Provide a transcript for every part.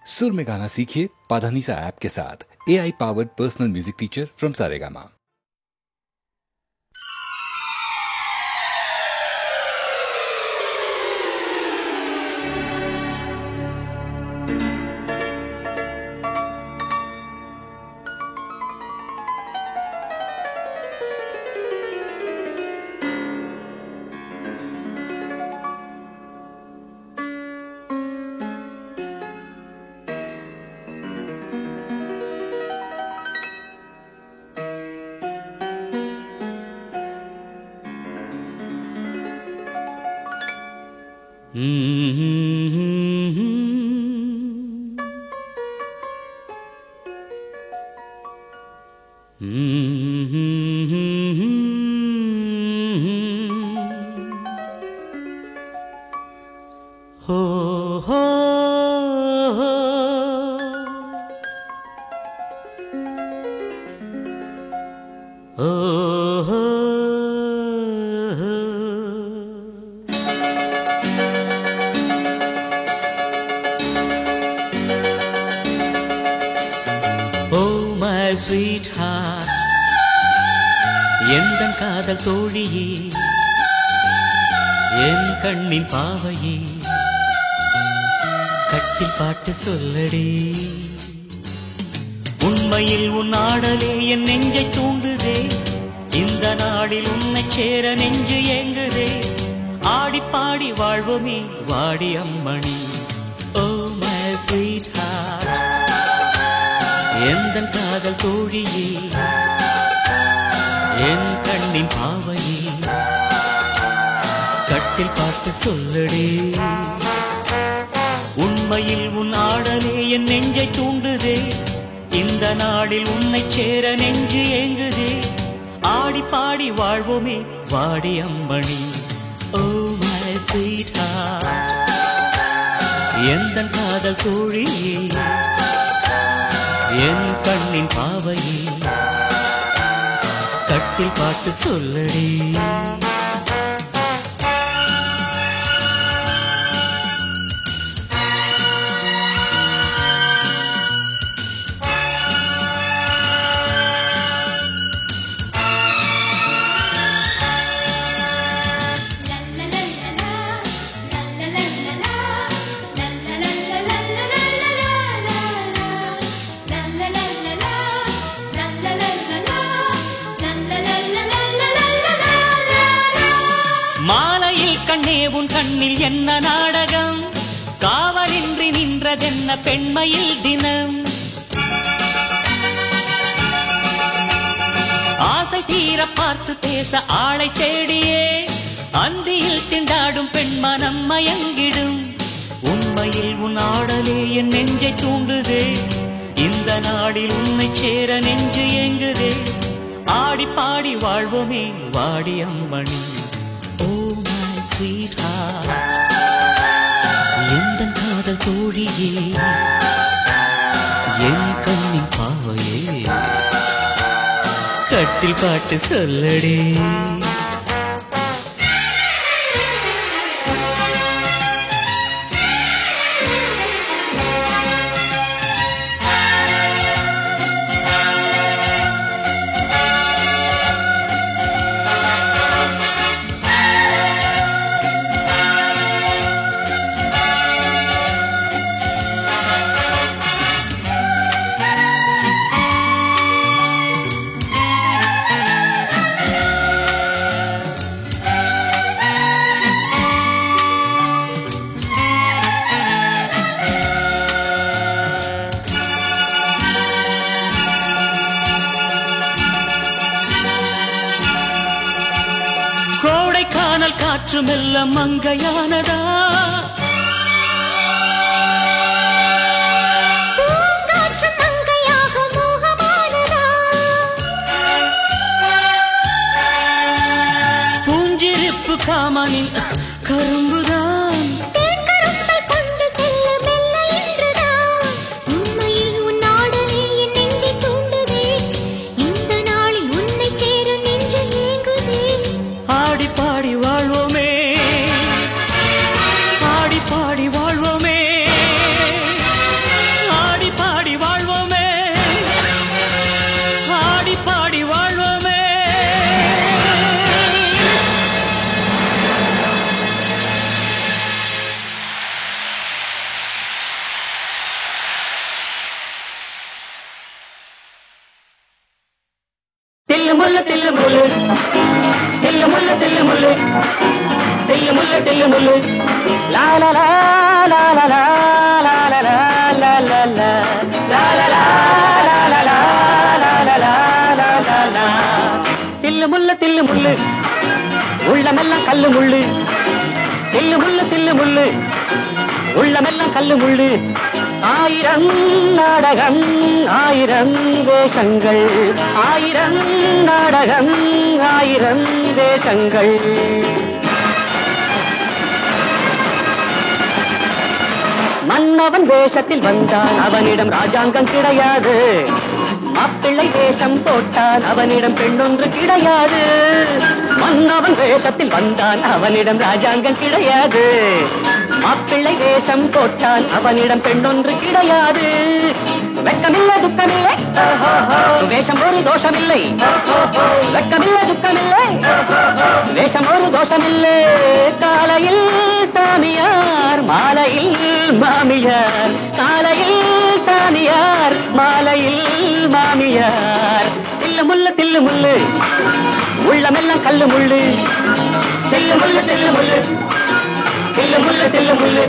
सुर में गाना सीखिए पाधानीसा ऐप के साथ। AI powered personal music teacher from Saregama. हो हो हो my sweetheart எந்தன் காதல் தோழியே என் கண்ணின் பாவையே கட்டில் பாட்டு சொல்லடி உண்மையில் உன் ஆடலே என் நெஞ்சை தூண்டுதே இந்த நாளில் உன்னை சேர நெஞ்சு ஏங்குதே ஆடி பாடி வாழ்வோமே வாடி அம்மணி ஓ my sweetheart எந்தன் காதல் தோழியே என் கண்ணின் பாவையே கட்டில் பாட்டு சொல்லடி உண்மையில் உன் ஆடலே என் நெஞ்சை தூண்டுதே இந்த நாளில் உன்னை சேர நெஞ்சு ஏங்குதே ஆடி பாடி வாழ்வோமே வாடி அம்மணி ஓ my sweetheart எந்தன் காதல் தோழியே என் கண்ணின் பாவையே கட்டில் பாட்டு சொல்லடி கண்ணே உன் கண்ணில் என்ன நாடகம் காவலின்றி நின்றதென்ன பெண்மையில் தினம் ஆசை தீர பார்த்து பேச ஆளை தேடியே அந்தியில் திண்டாடும் பெண் மனம் மயங்கிடும் உண்மையில் உன் ஆடலே என் நெஞ்சை தூண்டுதே இந்த நாடில் உன்னை சேர நெஞ்சு ஏங்குதே ஆடி பாடி வாழ்வோமே வாடி அம்மணி sweetheart எந்தன் காதல் தோழியே என் கண்ணின் பாவையே கட்டில் பாட்டு சொல்லடி கோடைக்கானல் காற்று மெல்ல மங்கையானதா பூங்காற்று மங்கையாக மோகமானதா பூஞ்சிருப்பு காமனின் கரும்புதான் தேன்கரும்பை கொண்டு செல்ல மெல்ல என்றுதான் உண்மையில் உன் ஆடலே என் நெஞ்சை தூண்டுதே இந்த நாளில் உன்னை சேர நெஞ்சு ஏங்குதே ஆடி பாடி வாழ்வோமே ஆடி முள்ளு தில்லு முள்ளு தில்லு முள்ளு தில்லு முள்ளு தில்லு முள்ளு தில்லு முள்ளு லா லா லா லா லா லா லா லா லா லா லா லா லா லா லா லா லா. தில்லு முள்ளு தில்லு முள்ளு உள்ளமெல்லாம் கல்லு முள்ளு தில்லு முள்ளு தில்லு முள்ளு உள்ளமெல்லாம் கல்லு முள்ளு. ஆயிரம் நாடகம் ஆயிரம் வேஷங்கள் ஆயிரம் நாடகம் ஆயிரம் வேஷங்கள். மன்னவன் வேஷத்தில் வந்தான் அவனிடம் ராஜாங்கம் கிடையாது. மாப்பிள்ளை வேஷம் போட்டான் அவனிடம் பெண்ணொன்று கிடையாது. மன்னவன் வேஷத்தில் வந்தான் அவனிடம் ராஜாங்கம் கிடையாது. மாப்பிள்ளை வேஷம் போட்டான் அவனிடம் பெண்ணொன்று கிடையாது. வெட்கமில்லை துக்கமில்லை வேஷம் ஒரு தோஷமில்லை. வெட்கமில்லை துக்கமில்லை வேஷம் ஒரு தோஷமில்லை. காலையில் சாமியார் மாலையில் மாமியார் காலையில் சாமியார் மாலையில் மாமியார். தில்லு முள்ளு தில்லு முள்ளு உள்ளமெல்லாம் கல்லு முள்ளு தில்லு முள்ளு தில்லு முள்ளு தில்லு முள்ளு தில்லு முள்ளு.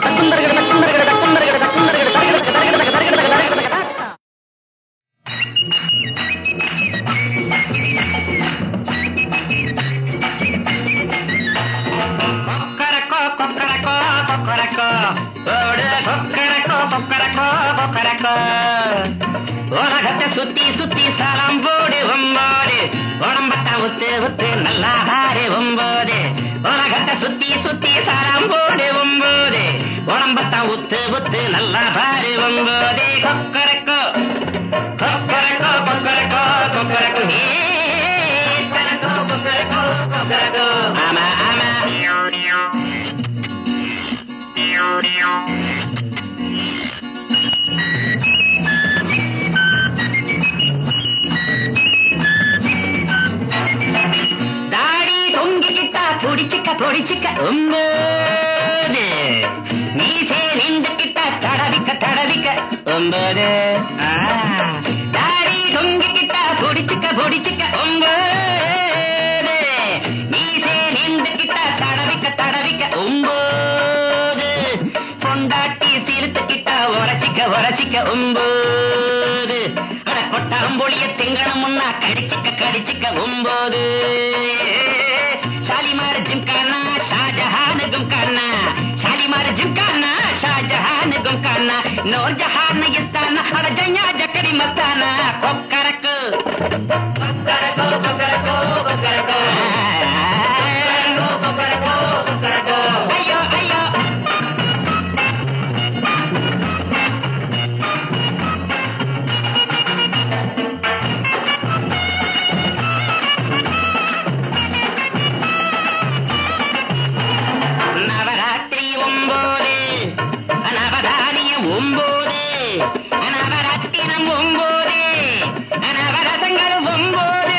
தக்குந்தர்கிற தக்குந்தர்கிற தக்குந்தர்கிற தக்குந்தர்கிற தரகிற தரகிற தரகிற தரகிற. கொக்கரக்கோ கொக்கரக்கோ கொக்கரக்கோ ஓடு கொக்கரக்கோ கொக்கரக்கோ கொக்கரக்கோ. உலகத்தை சுத்தி சுத்தி சலம் போடு ஒம்போது உடம்பத்தா உத்து உத்து நல்லா பாரு ஒம்போது. உலகத்தை சுத்தி சுத்தி சலம் போடு ஒம்போது உடம்பத்தா உத்து உத்து நல்லா பாரு ஒம்போது. கொக்கரக்கோ கொக்கரக்கோ கொக்கரக்கோ கொக்கரக்கோ கொக்கரக்கோ கொக்கரக்கோ கொக்கரக்கோ. ஆமா ஆமா தாடி தொங்கிக்கிட்டா பொடிச்சிக்க பொடிச்சிக்க ஒம்போது. மீசே நின்றுக்கிட்டா தடவிக்க தடவிக்க ஒம்போது. தாடி தொங்கிக்கிட்டா பொடிச்சிக்க பொடிச்சிக்க ஒம்போது. மீசே நின்றுக்கிட்டா தடவிக்க தடவிக்க ஒம்போது. பொண்டாட்டி சிரித்துக்கிட்டா உரச்சிக்க உரச்சிக்க ஒம்போது. அட கொட்டாம்பொழிய திங்கணம் முன்னா கடிச்சிக்க கடிச்சிக்க ஒம்போது. ஷாலிமார் ஜிம்கானா ஷாஜஹானுக்கும் கானா ஷாலிமார் ஜிம்கானா ஷாஜஹானுக்கும் கானா நோர் ஜஹான் இஸ்தானா அட ஜையா ஜக்கடி மஸ்தானா. கொக்கரக்கு கொக்கரக்கோ கொக்கரக்கோ கொக்கரக்கோ கொக்கரக்கோ கொக்கரக்கோ. ஐயோ ஐயோ நவராத்திரி ஒம்போது நவதானியம் ஒம்போது நவரத்தினம் ஒம்போது நவரசங்கள் ஒம்போது.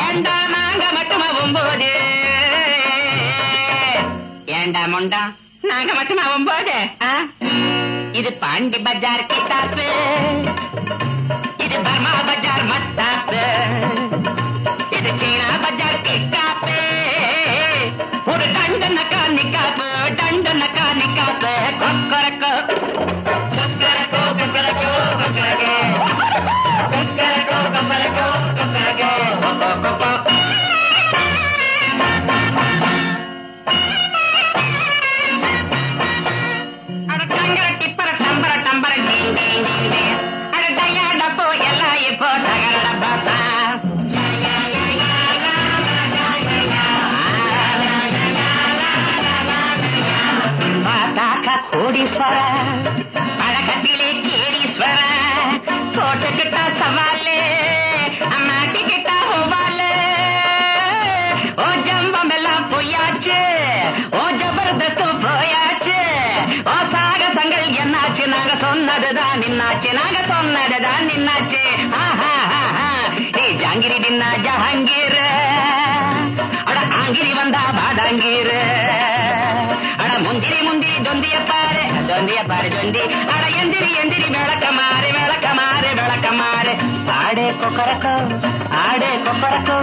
ஏண்டா நாங்க மட்டுமா ஒம்போது? ஏண்டா முண்டா நாங்க மட்டுமா ஒம்போது? இது பாண்டி பஜார் கிட்டாப்பு இது பர்மா பஜார் மத்தாப்பு இது சீனா பஜார் கிட்டாப்பு. ஒரு டண்டனக்கா நிக்காப்பு டண்டனக்கா நிக்காப்பு. கொக்கரக்கோ கொக்கரக்கோ கொக்கரக்கோ கொக்கரக்கோ கொக்கரக்கோ கொக்கரக்கோ கொக்கரக்கோ கொக்கரக்கோ. அட டங்கர டிப்பர டம்பர டம்பர அட டையா டப்போ எல்லாம் இப்போ தகர டப்பா. கோடீஸ்வர பழக்கத்திலே கேடீஸ்வர போட்டுக்கிட்டா சவாலு மாட்டிக்கிட்டா ஹோவாலு. ஓ ஜம்பம் எல்லாம் பொய்யாச்சு ஓ ஜபர்தஸ்தும் போயாச்சு. ஓ சாகசங்கள் என்னாச்சு நாங்க சொன்னதுதான் நின்னாச்சு நாங்க சொன்னதுதான் நின்னாச்சு. நீ ஜாங்கிரி தின்னா ஜஹாங்கீர் அட ஆங்கிரி வந்தா பாதாங்கீர் அட முந்திரி முந்திரி தொந்திய பாரு தொந்தி. அட எந்திரி எந்திரி விளக்கமாறு விளக்கமாறு விளக்கமாறு. ஆடே கொக்கரக்கோ ஆடே கொக்கரக்கோ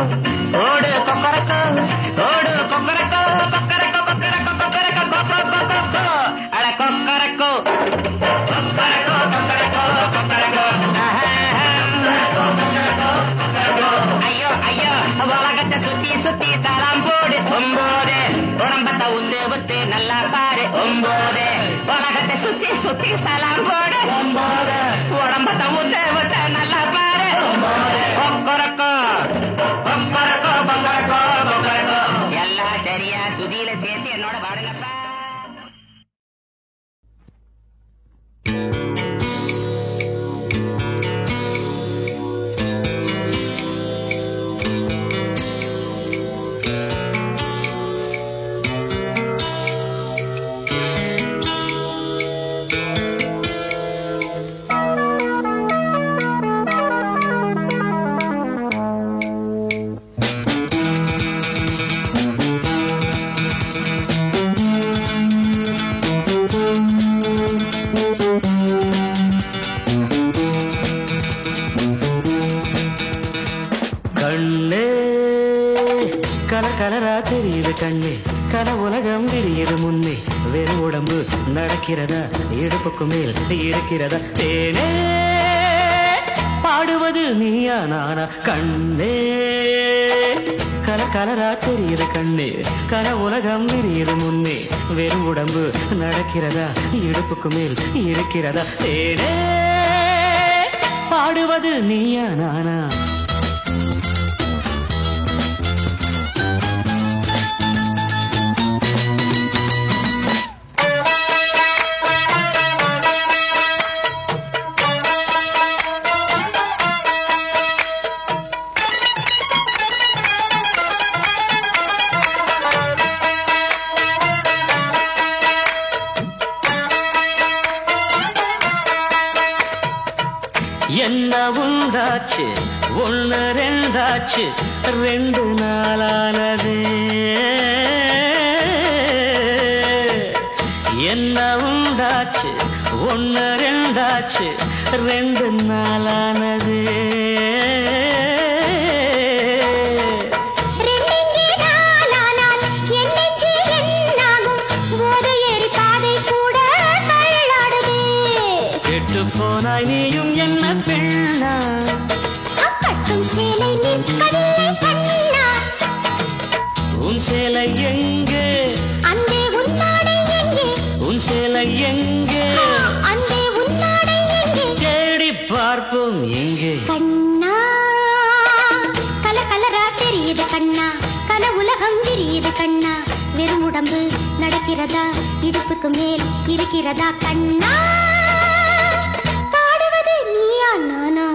ஓடு கொக்கரக்கோ ஓடு கொக்கரக்கோ கொக்கரக்கோ கொக்கரக்கோ கொக்கரக்கோ கொக்கரக்கோ அட கொக்கரக்கோ கொக்கரக்கோ கொக்கரக்கோ கொக்கரக்கோ. ஐயோ ஐயோ உலகத்தை சுத்தி சுத்தி தரம் போடு 9 உடம்பத்தை உத்து உத்து நல்லா பாரு 9 உலகத்தை சுத்தி சுத்தி தரம் போடு 9 உடம்பத்தை உத்து உத்து நல்லா பாரு 9 கொக்கரக்கோ கொக்கரக்கோ கொக்கரக்கோ கொக்கரக்கோ. எல்லாம் சரியா சுதியில சேர்த்து என்னோட பாடுங்கப்பா. கலரா தெரியுது கண்ணே கன உலகம் விரியுது முன்னே வெறும் உடம்பு நடக்கிறதா இடுப்புக்கு மேல் இருக்கிறதா தேனே பாடுவது நீயா நானா கண்ணே கலரா தெரியுது கண்ணே கன உலகம் விரியுது முன்னே வெறும் உடம்பு நடக்கிறதா இடுப்புக்கு மேல் இருக்கிறதா தேனே பாடுவது நீயா நானா. என்ன உண்டாச்சு 1 2 2 நாளானது. என்ன உண்டாச்சு 1 2 2 நாளானது. போனாய் நீயும் என்ன பெண்ணா கட்டும் சேலை நிற்பதில்லை கண்ணா. உன் சேலை எங்கே அந்தே உன்னாடை எங்கே உன் சேலை எங்கே அந்தே உன்னாடை எங்கே தேடி பார்ப்போம் எங்கே கண்ணா. கலரா தெரியுது கண்ணா கன உலகம் விரியுது கண்ணா வெறும் உடம்பு நடக்கிறதா இடுப்புக்கு மேல் இருக்கிறதா கண்ணா. நானா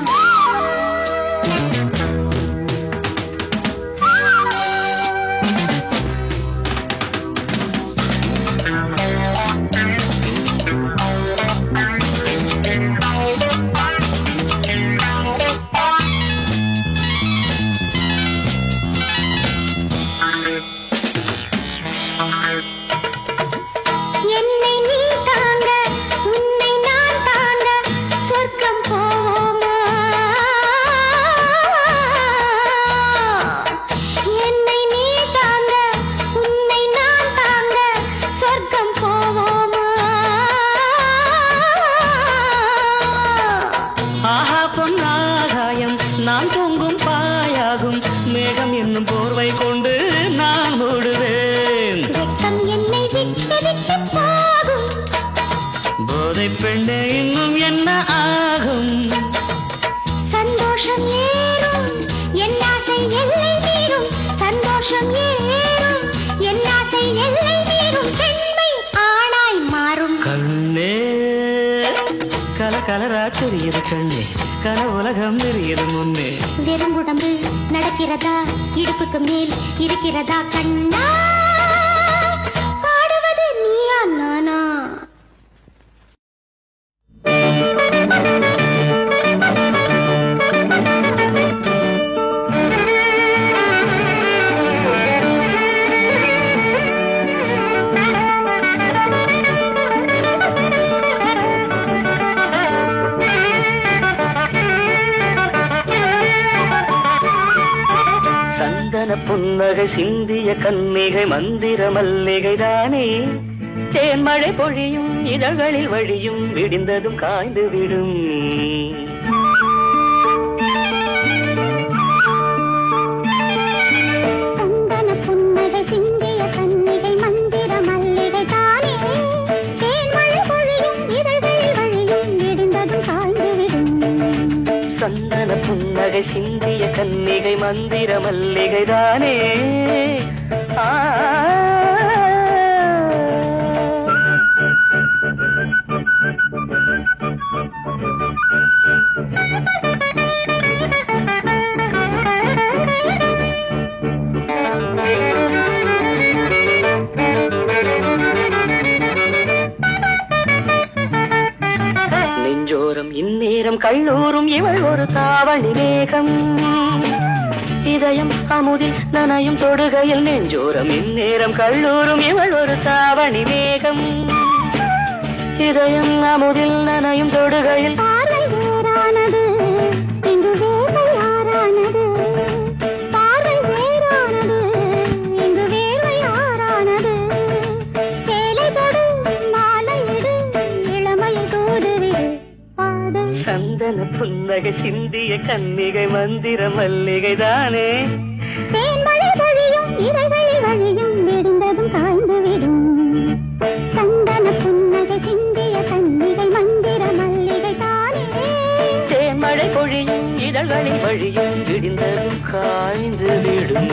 என்னை நீ தாங்க உன்னை நான் தாங்க சொர்க்கம் போவோமா. என்னை நீ தாங்க உன்னை நான் தாங்க சொர்க்கம் போவோமா. ஆஹா பொன்னாகாயம் நான் தூங்கும் பாயாகும் மேகம் என்னும் போர்வை கொண்டு நான் மூடுவேன். வெட்கம் என்னை விட்டு விட்டு போகும் போதை பெண்ணே இன்னும் என்ன ஆகும். சந்தோஷம் ஏறும் என் ஆசை எல்லை மீறும் சந்தோஷம் ஏறும் என் ஆசை எல்லை மீறும் பெண்மை ஆணாய் மாறும். கண்ணே கலரா தெரியுது கண்ணே கன உலகம் விரியுது முன்னே வெறும் உடம்பு நடக்கிறதா இடுப்புக்கு மேல் இருக்கிறதா கண்ணா. பாடுவது நீயா நானா. புன்னகை சிந்திய கன்னிகை மந்திர மல்லிகை தானே தேன்மழை பொழியும் இதழ்களில் வழியும் விடிந்ததும் காய்ந்து விடும். சந்தன புன்னகை சிந்திய கன்னிகை மந்திர மல்லிகை தானே நெஞ்சோரம் இந்நேரம் கல்லூரும் இவள் ஒரு தாவணி மேகம். இதயம் அமுதில் நனையும் தொடுகையில் நெஞ்சோரம் இந்நேரம் கல்லூரும் இவள் ஒரு தாவணி மேகம். இதயம் அமுதில் நனையும் தொடுகையில் பார்வை வேறானது இங்கு வேர்வை ஆறானது. பார்வை வேறானது இங்கு வேர்வை ஆறானது. சேலை தொடு மாலையிடு இளமையை தூதுவிடு. சந்தன புன்னகை சிந்திய கன்னிகை மந்திர மல்லிகை தானே தேன்மழை பொழியும் இதழ்களில் வழியும் விடிந்ததும் காய்ந்து விடும். சந்தன புன்னகை சிந்திய கன்னிகை மந்திர மல்லிகை தானே தேன்மழை பொழியும் இதழ்களில் வழியும் விடிந்ததும் காய்ந்து விடும்.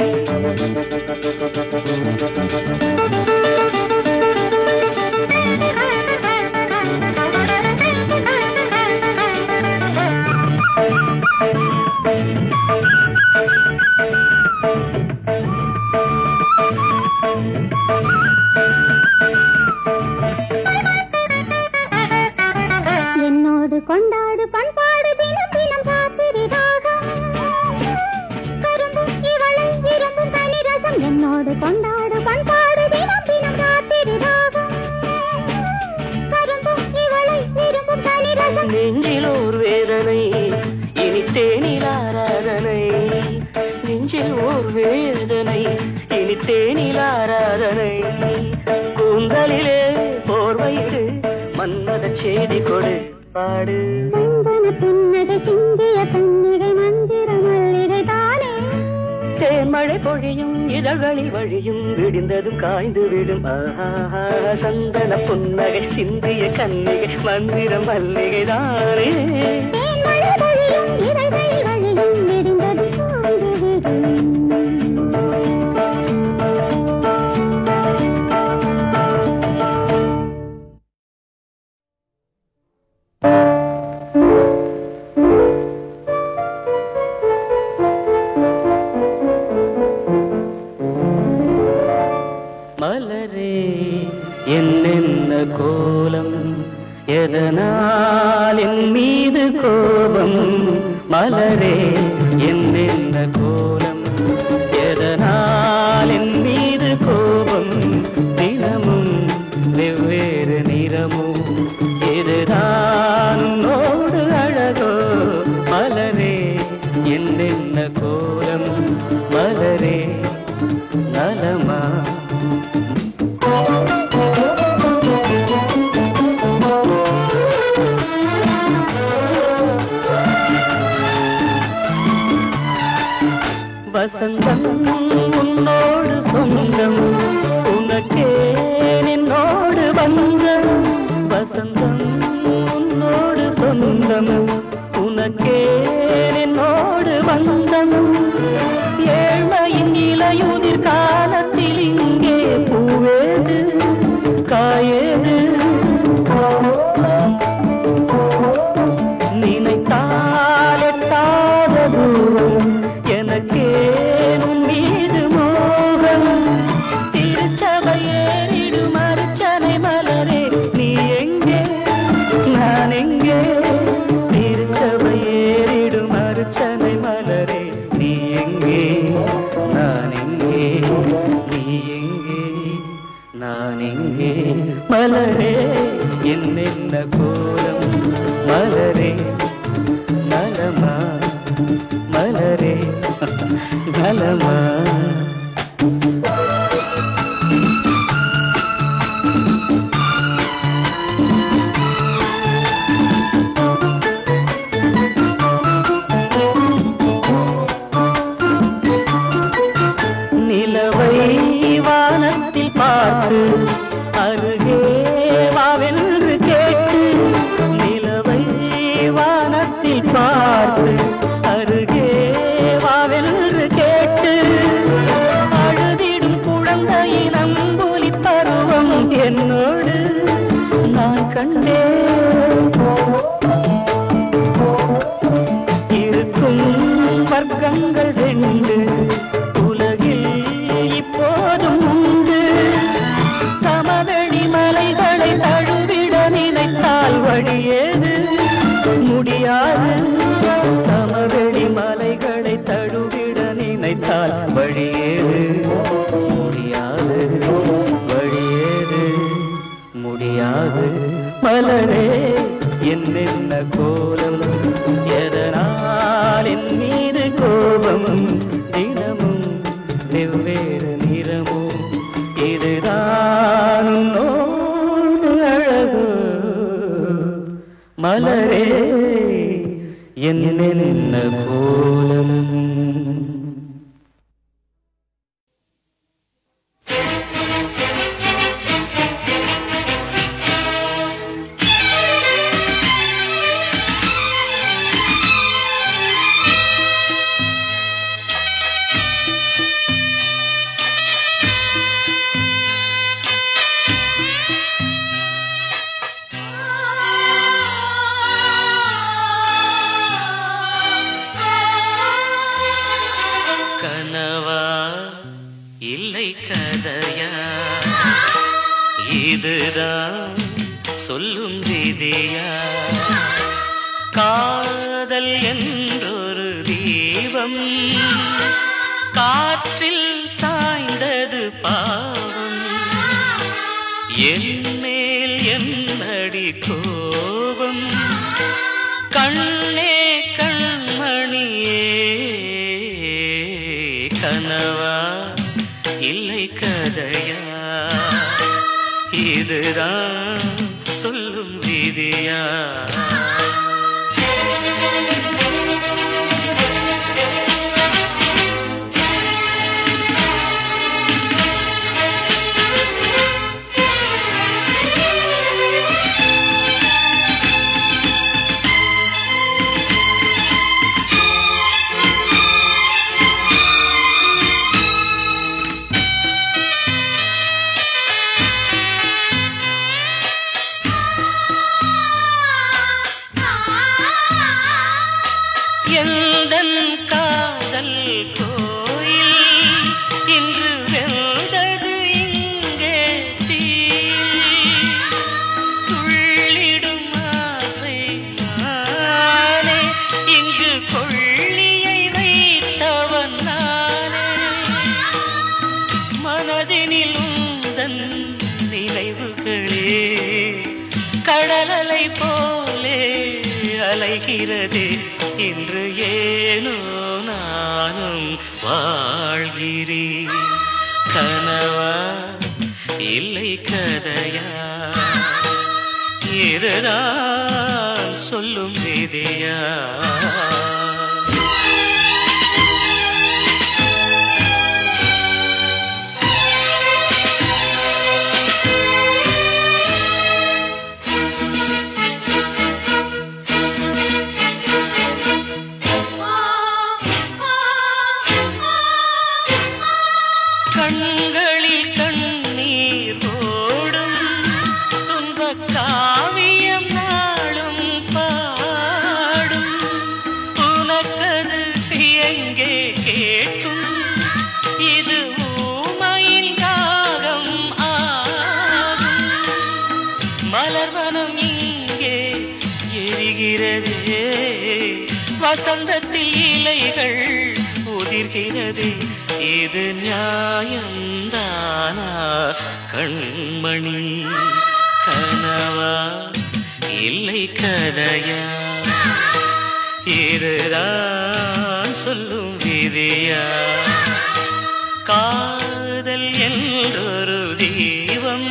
என்னோடு கொண்டாடு பண்பாடு தினம் தினம் காத்திரிதாகம். கரும்பும் இவளை விரும்பும் தனிரசம். என்னோடு கொண்டாடு பண்பாடு தினம் தினம் காத்திரிதாகம். கரும்பும் இவளை விரும்பும் தனிரசம். நெஞ்சில் ஓர் வேதனை இனி தேனில் ஆராதனை. நெஞ்சில் ஓர் வேதனை இனி தேனில் ஆராதனை. கூந்தலிலே போர்வையிடு மன்மத செய்தி கொடு பாடு. சந்தன புன்னகை சிந்திய கன்னிகை மந்திர மல்லிகை தானே தேன்மழை பொழியும் இதழ்களில் வழியும் விடிந்ததும் காய்ந்து விடும். சந்தன புன்னகை சிந்திய கன்னிகை மந்திர மல்லிகை தானே தேன்மழை பொழியும் இதழ்களில் வழியும் விடிந்ததும் காய்ந்து விடும். மலரே என்னென்ன கோலம் எதனால் என் மீது கோபம். மலரே என்னென்ன கோலம் எதனால் என் மீது கோபம். தினமும் வெவ்வேறு நிறமும் இதுதான் உன்னோடு அழகோ. மலரே என்னென்ன கோலம் மலரே நலமா. வசந்தம் உன்னோடு சொந்தம் உனக்கே என்னோடு வந்தம். வசந்தம் உன்னோடு சொந்தம் உனக்கே என்னோடு வந்தம். ஏழ்மையின் இலையுதிர் காலத்தில் இங்கே பூவேது காயேது. நினைத்தால் எட்டாத தூரம் எனக்கேனும் மீது மோகம். திருச்சபையேறிடும் அர்ச்சனை மலரே நீ எங்கே நான் எங்கே. திருச்சபையேறிடும் அர்ச்சனை மலரே நீ எங்கே நான் எங்கே. நீ எங்கே நான் எங்கே. மலரே என்னென்ன கோலம் மலரே நலமா. மலரே நலமா. கண்டே இருக்கும் வர்க்கங்கள் ரெண்டு உலகில் இப்போதும் உண்டு. சமவெளி மலைகளை தழுவிட நினைத்தால் வழியேது முடியாது. சமவெளி மலைகளை தழுவிட நினைத்தால் வழியேது முடியாது. வழியேது முடியாது. மலரே என்னென்ன கோலம், எதனால் என் மீது கோபம், தினமும் வெவ்வேறு நிறமோ, இதுதான் உன்னோடு அழகு. மலரே என்னென்ன கோலம். இதுதான் சொல்லும் விதியா? காதல் என்றொரு தீபம் காற்றில் சாய்ந்தது பாவம். என் மேல் என்னடி கோபம், கண்ணே கண்மணியே. கனவா இல்லை கதையா? இதுதான் சொல்லும் விதியா? கடலலை போலே அலைகிறதே இன்று ஏனோ நானும் வாழ்கிறேன். கனவா இல்லை கதையா? இதுதான் சொல்லும் விதியா? கண்களில் கண்ணீர் ஓடும் துன்பக் காவியம் நாளும் பாடும். உனக்கது எங்கே கேட்கும்? இது ஊமையின் ராகம் ஆகும். மலர்வனம் இங்கே எரிகிறதே, வசந்தத்தில் இலைகள் உதிர்கிறதே. இது நியாயந்தானா கண்மணி? கனவா இல்லை கதையா? இதுதான் சொல்லும் விதியா? காதல் என்றொரு தீபம்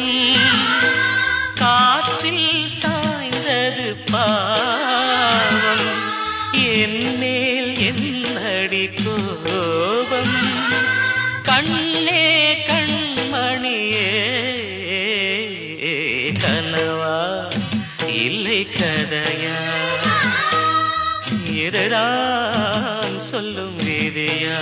காற்றில் சாய்ந்தது பாவம். என் மேல் என்னடி கோபம், கண்ணே கண்மணியே. கனவா இல்லை கதையா? இதுதான் சொல்லும் விதியா?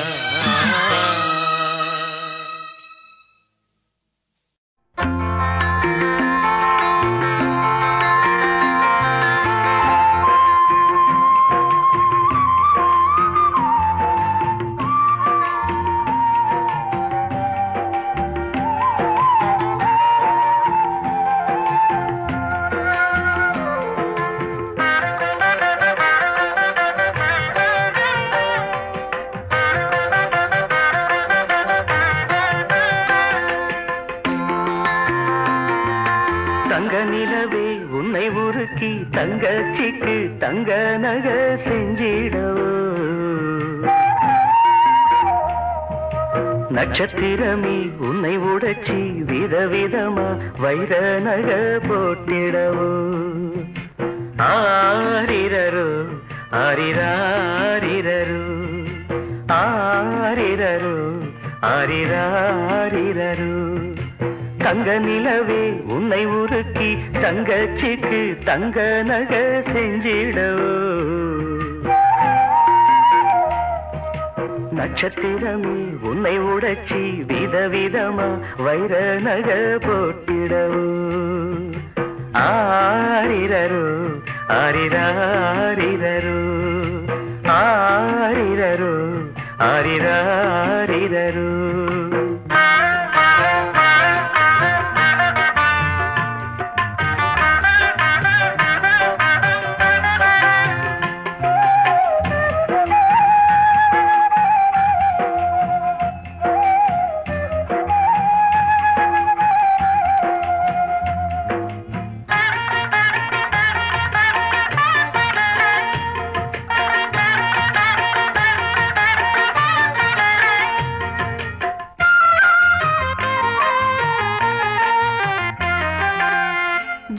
நிலவே உன்னை உருக்கி தங்கச்சிக்கு தங்க நகை செஞ்சிடவோ நட்சத்திரமே உன்னை உடைச்சி விதவிதமா வைர நகை போட்டிடவோ ஆரிரரு ஆரிராரிரரு ஆரிரரு ஆரிராரிரரு தங்க நிலவே உன்னை உருக்கி தங்கச்சிக்கு தங்க நகை செஞ்சிடவோ நட்சத்திரமே உன்னை உடைச்சி விதவிதமா வைர நகை போட்டிடவோ ஆரிரரு ஆரிராரிரரு ஆரிரரு ஆரிராரிரரு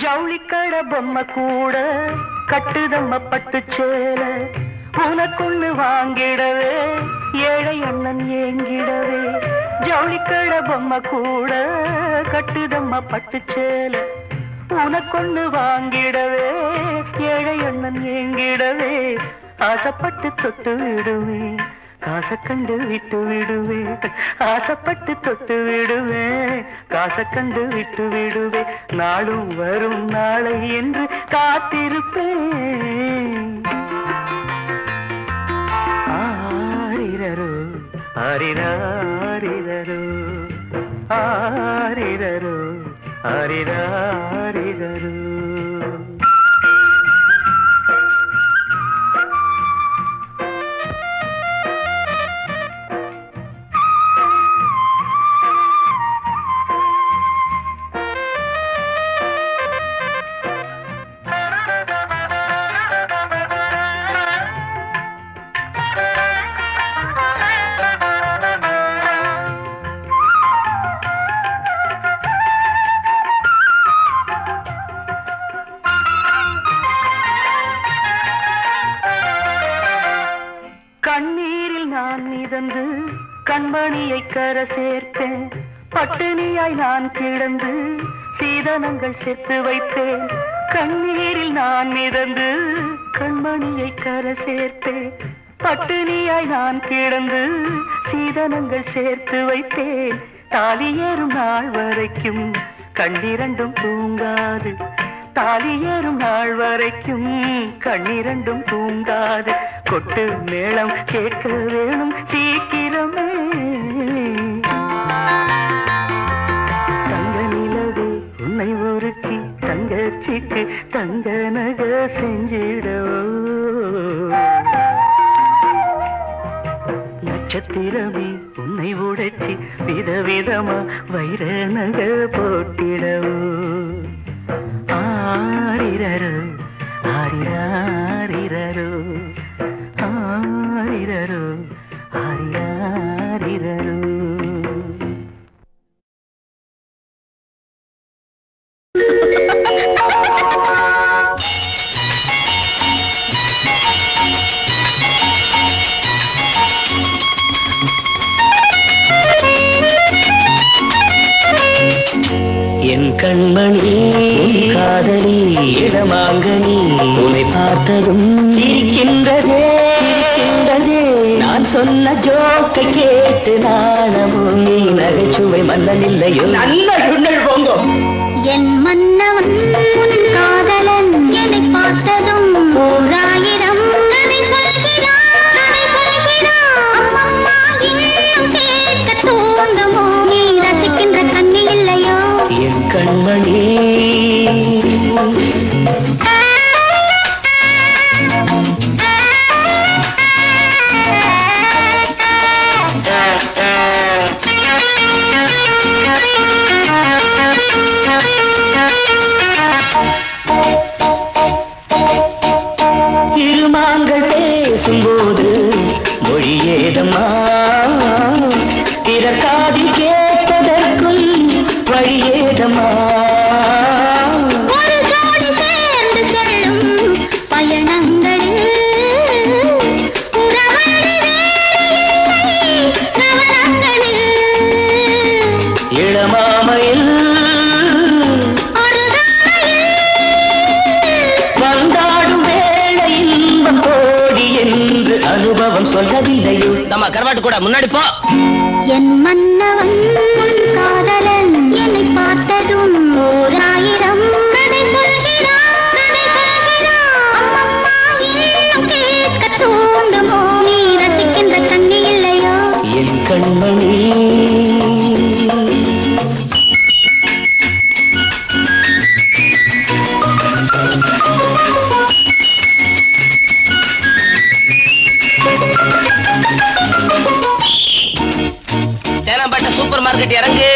ஜவுளிக்கட பொம்மை கூட கட்டுதம்ம பட்டு சேல உனக்குள்ளு வாங்கிடவே ஏழை அண்ணன் ஏங்கிடவே ஜவுளிக்கட பொம்மை கூட கட்டுதம்ம பட்டு சேல உனக்கொன்னு வாங்கிடவே ஏழை அண்ணன் ஏங்கிடவே ஆசைப்பட்டு தொட்டு விடுவேன் காசை கண்டு விட்டு விடுவேன் ஆசைப்பட்டு தொட்டு விடுவேன் காசை கண்டு விட்டு விடுவேன் நாளும் வரும் நாளை என்று காத்திருப்பேன் ஆரிரரு ஆரிராரிரரு ஆரிரரு ஆரிராரிரரு கண்ணீரில் நான் மிதந்து கண்மணியை கர சேர்த்தேன் பட்டினியாய் நான் கிடந்து சீதனங்கள் சேர்த்து வைத்தேன் கண்ணீரில் நான் மிதந்து கண்மணியை கர சேர்த்தேன் பட்டினியாய் நான் கிடந்து சீதனங்கள் சேர்த்து வைத்தேன் தாலி ஏறும் நாள் வரைக்கும் கண்ணிரண்டும் தூங்காது தாலி ஏறும் நாள் வரைக்கும் கண்ணிரண்டும் தூங்காது கொட்டு மேளம் கேட்க வேணும் சீக்கிரமே தங்க நிலவே உன்னை உருக்கி தங்கச்சிக்கு தங்க நகை செஞ்சிடவோ நட்சத்திரமே உன்னை உடைச்சி விதவிதமா வைர நகை போட்டிடவோ ஆரிரரு ஆரிராரிரரு ஆரிரரு ஆரிராரிரரு என் கண்மணி உன் காதலி இடமாங்கனி உன்னை பார்த்ததும் சிரிக்கின்றதே நான் சொன்ன ஜோக்கை கேட்டு நாணமும் நீ நகைச்சுவை மன்னன் இல்லையோ நல்ல போங்க என் மன்னவன் உன் காதலன் என்னை பார்த்ததும் ஓராயிரம் கதை சொல்கிறான் அம்மம்மா இன்னும் கேட்க தூண்டுமோ நீ ரசிக்கின்ற கண்ணி இல்லையோ என் கண்மணி பேசும்போது மொழியேதம்மா பிறக்காதில் கேட்பதற்கும் வழியேதம்மா ஒரு ஜோடி சேர்ந்து செல்லும் பயணங்களில் உறவழி வேறில்லை நவரங்களில் இளமாமையில் வந்தாடும் வேளை இன்பம் கோடி என்று அனுபவம் சொல்லவில்லையோ நம்ம கருவாட்டு கூட முன்னாடி போ. என் மன்னவன் உன் காதலன் என்னை பார்த்ததும் ஓராயிரம் கதை சொல்கிறான் அம்மம்மா இன்னும் கேட்க தூண்டுமோ நீ ரசிக்கின்ற கண்ணி இல்லையோ என் கண்மணி தேனாம்பேட்டை சூப்பர் மார்க்கெட் இறங்கு.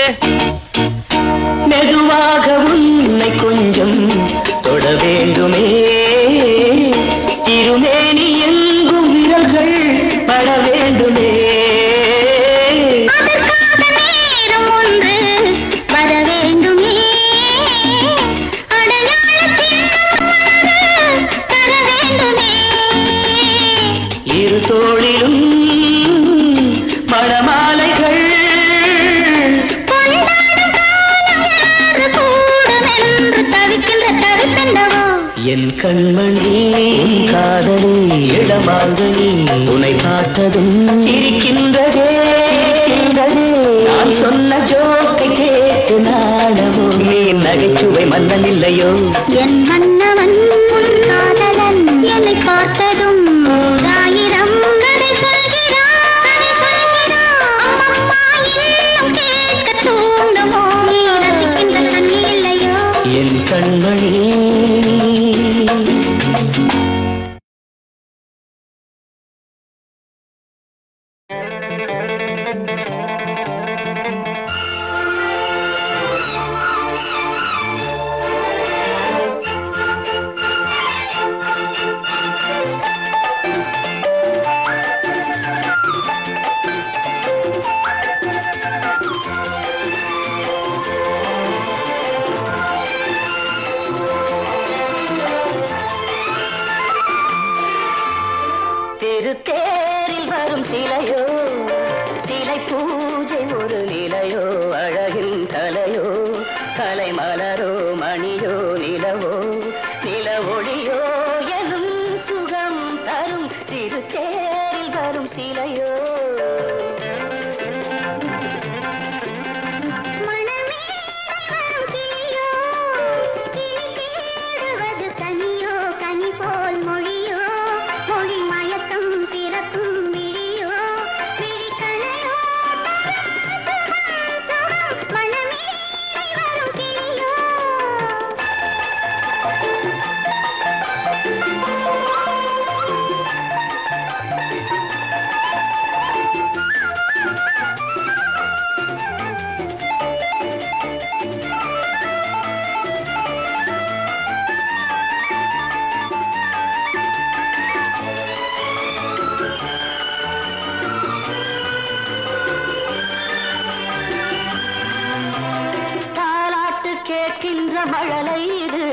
மெதுவாக உன்னை கொஞ்சம் தொட வேண்டுமே திருமேனி எங்கும் விரல்கள் பட வேண்டுமே அதற்காக நேரம் ஒன்று வர வேண்டுமே அடையாள சின்னம் ஒன்று தர வேண்டுமே இரு தோளிலும் மணமாலைகள் கொண்டாடும் காலம் யாரு கூடுமென்று தவிக்கின்ற தவிப்பென்னவோ என் கண்மணி காதலி இடமாங்கனி உன்னை பார்த்ததும் சிரிக்கின்றதே நான் சொன்ன ஜோக்கை கேட்டு நாடமோ நீ நகைச்சுவை மன்னன் இல்லையோ என் மன்னவன் உன் காதலன் என்னை பார்த்ததும் ஓராயிரம் கதை சொல்கிறான் அம்மம்மா இன்னும் கேட்க தூண்டுமோ நீ ரசிக்கின்ற கண்ணி இல்லையோ என் கண்மணி திருத்தேரில் வரும் சிலையோ சிலை பூஜை ஒரு நிலையோ அழகின் கலையோ கலை மலரோ மணியோ நிலவோ நில ஒளியோ எனும் சுகம் தரும் திருத்தேரில் வரும் சிலையோ மனமே வரும் கிளியோ கிளி தேடுவது கனியோ கனி போல் மொழியோ மொழி மயக்கம் பிறக்கும் விழியோ விழிக்கணையோ மனமே வரும் கிளியோ தாலாட்டு கேட்கின்ற மழலை இது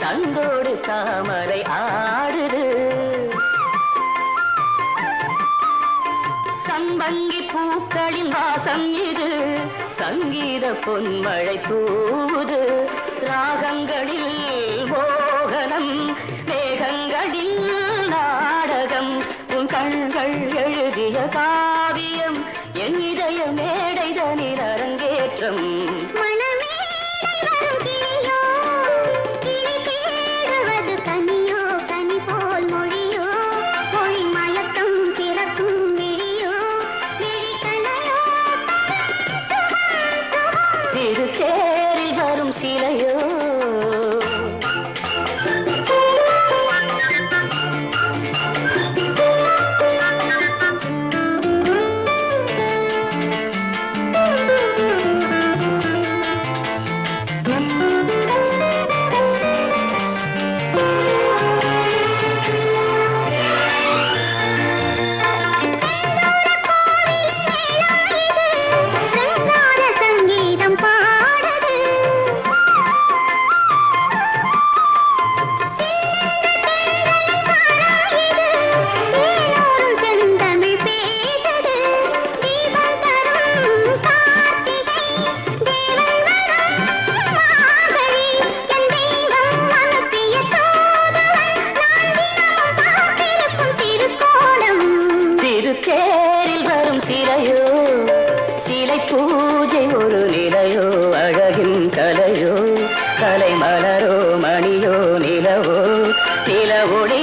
தந்தோடு தாமரை ஆடுது சம்பங்கி பூக்களின் வாசம் இது சங்கீத பொன்மழை தூது ராகங்களில் மோகனம் மேகங்களில் நாடகம் உன் கண்கள் எழுதிய காவியம் என் இதய மேடைதனில் அரங்கேற்றம் மனமே வரும் கிளியோ கிளி தேடுவது கனியோ கனி போல் மொழியோ மொழி மயக்கம் பிறக்கும் விழியோ விழிக்கணையோ திருத்தேரில் வரும் சிலையோ சிலையோ சிலை பூஜை ஒரு நிலையோ அழகின் கலையோ கலை மலரோ மணியோ நிலவோ நில ஒளி